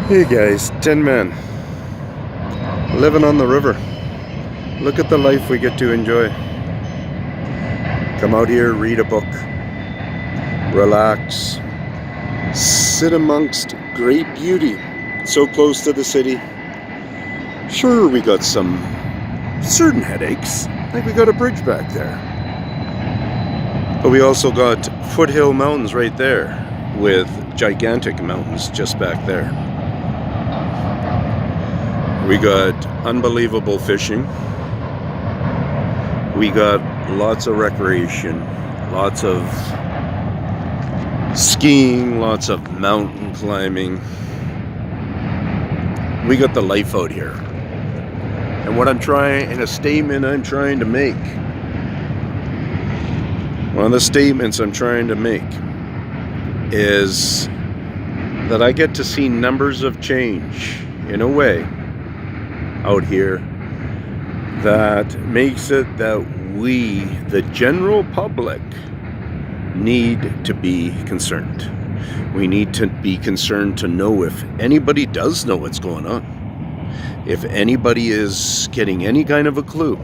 Hey guys, 10 men living on the river. Look at the life we get to enjoy. Come out here, read a book, relax, sit amongst great beauty. So close to the city. Sure, we got some certain headaches, like we got a bridge back there. But we also got foothill mountains right there with gigantic mountains just back there. We got unbelievable fishing. We got lots of recreation, lots of skiing, lots of mountain climbing. We got the life out here. And what I'm trying, and a statement I'm trying to make, one of the statements I'm trying to make is that I get to see numbers of change in a way out here that makes it that we, the general public, need to be concerned. We need to be concerned to know if anybody does know what's going on. If anybody is getting any kind of a clue.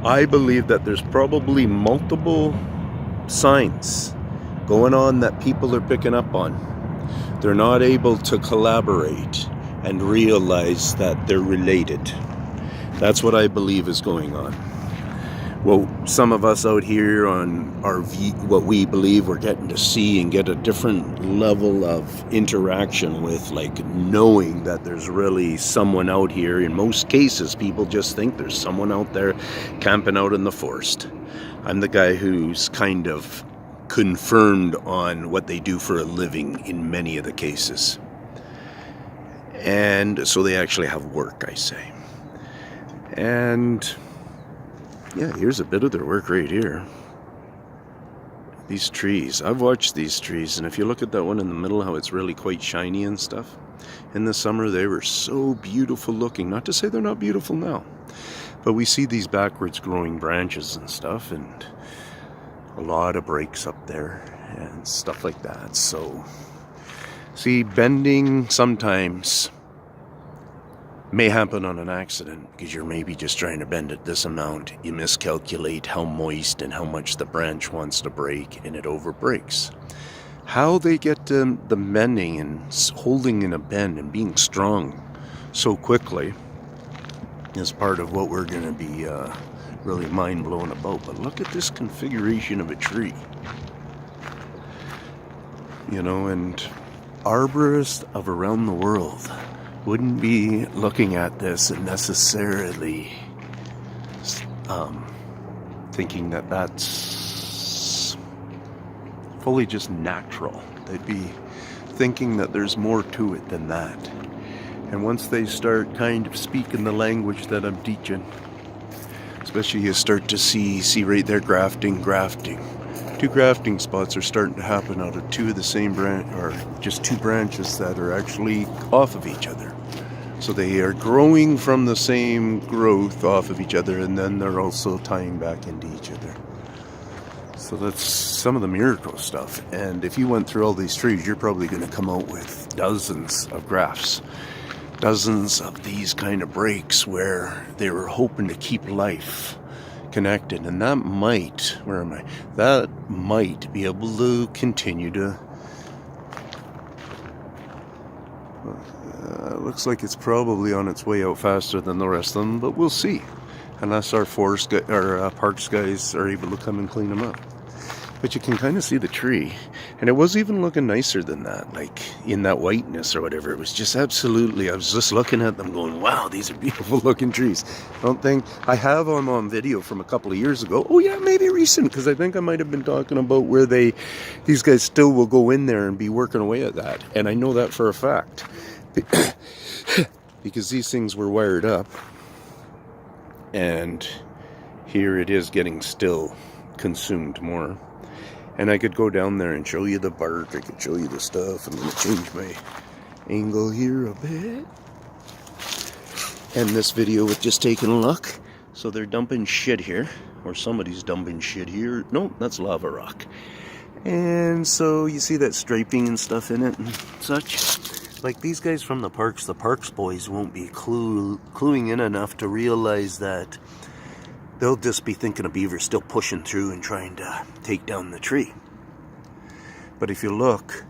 I believe that there's probably multiple signs going on that people are picking up on. They're not able to collaborate and realize that they're related. That's what I believe is going on. Well, some of us out here on our what we believe we're getting to see and get a different level of interaction with, like knowing that there's really someone out here. In most cases, people just think there's someone out there camping out in the forest. I'm the guy who's kind of confirmed on what they do for a living in many of the cases. And so they actually have work, I say. And yeah, here's a bit of their work right here. These trees. I've watched these trees, and if you look at that one in the middle, how it's really quite shiny and stuff. In the summer, they were so beautiful looking. Not to say they're not beautiful now. But we see these backwards growing branches and stuff, and a lot of breaks up there and stuff like that. So, see, bending sometimes may happen on an accident because you're maybe just trying to bend it this amount. You miscalculate how moist and how much the branch wants to break, and it over breaks. How they get the bending and holding in a bend and being strong so quickly is part of what we're going to be really mind-blown about. But look at this configuration of a tree. You know, and arborists of around the world wouldn't be looking at this and necessarily thinking that that's fully just natural. They'd be thinking that there's more to it than that. And once they start kind of speaking the language that I'm teaching, especially you start to see right there grafting. Two grafting spots are starting to happen out of two of the same branch, or just two branches that are actually off of each other. So they are growing from the same growth off of each other, and then they're also tying back into each other. So that's some of the miracle stuff. And if you went through all these trees, you're probably going to come out with dozens of grafts. Dozens of these kind of breaks where they were hoping to keep life connected, and that might, that might be able to continue to, looks like it's probably on its way out faster than the rest of them, but we'll see, unless our parks guys are able to come and clean them up. But you can kind of see the tree, and it was even looking nicer than that, like in that whiteness or whatever. It was just absolutely, I was just looking at them going, wow, these are beautiful looking trees. I don't think, I have them on video from a couple of years ago. Oh yeah, maybe recent, because I think I might have been talking about where these guys still will go in there and be working away at that. And I know that for a fact. Because these things were wired up. And here it is getting still consumed more. And I could go down there and show you the bark. I could show you the stuff. I'm going to change my angle here a bit. And this video with just taking a look. So they're dumping shit here. Or somebody's dumping shit here. No, that's lava rock. And so you see that striping and stuff in it and such. like these guys from the parks boys won't be cluing in enough to realize that they'll just be thinking of beaver still pushing through and trying to take down the tree. But if you look,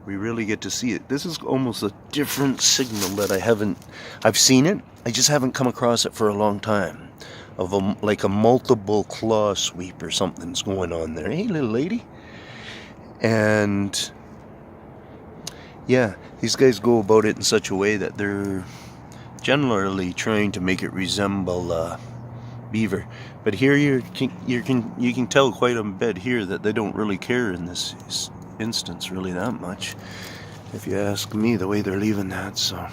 we really get to see it. This is almost a different signal that I've seen it, I just haven't come across it for a long time. Of like a multiple claw sweep or something's going on there. Hey, little lady. And yeah, these guys go about it in such a way that they're generally trying to make it resemble beaver. But here you can tell quite a bit here that they don't really care in this instance really that much, if you ask me, the way they're leaving that. So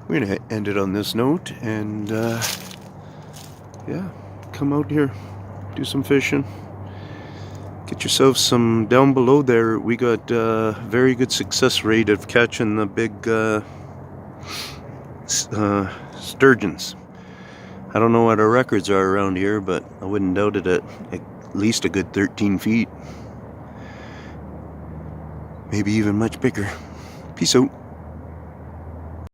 we're gonna end it on this note, and yeah, come out here, do some fishing, get yourself some. Down below there we got very good success rate of catching the big sturgeons. I don't know what our records are around here, but I wouldn't doubt it at least a good 13 feet. Maybe even much bigger. Peace out.